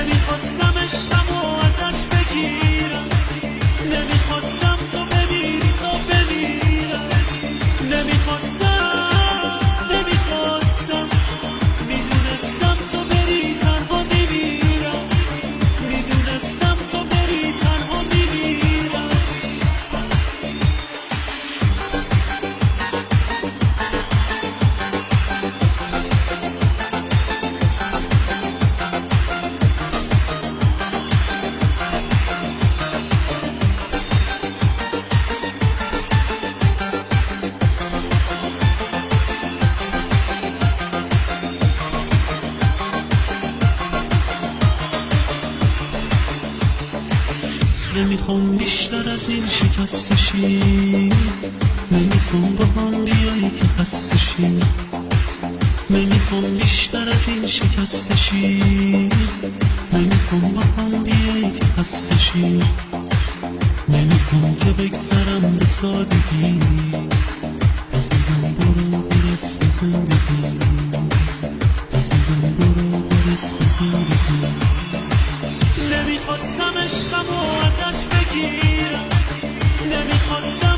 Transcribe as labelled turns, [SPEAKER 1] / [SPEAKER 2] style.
[SPEAKER 1] نمیخواستم عشقمو ازت بگیرم، نمیخواستم تو بمیری تا بمیرم، نمیخواستم میدونستم تو بری تنها میمیرم، میدونستم تو بری تنها میمیرم. نمیخوام بیشتر از این شکست شی، نمیخوام با هم بیایی که خسته شی، نمیخوام بیشتر از این شکست شی، نمیخوام با هم بیایی که خسته شی، نمیخوام که بگذرم به سادگی، عزیزم برو برس به زندگی، عزیزم برو برس به زندگی. نمیخواستم عشقمو ازت بگیرم، نمیخواستم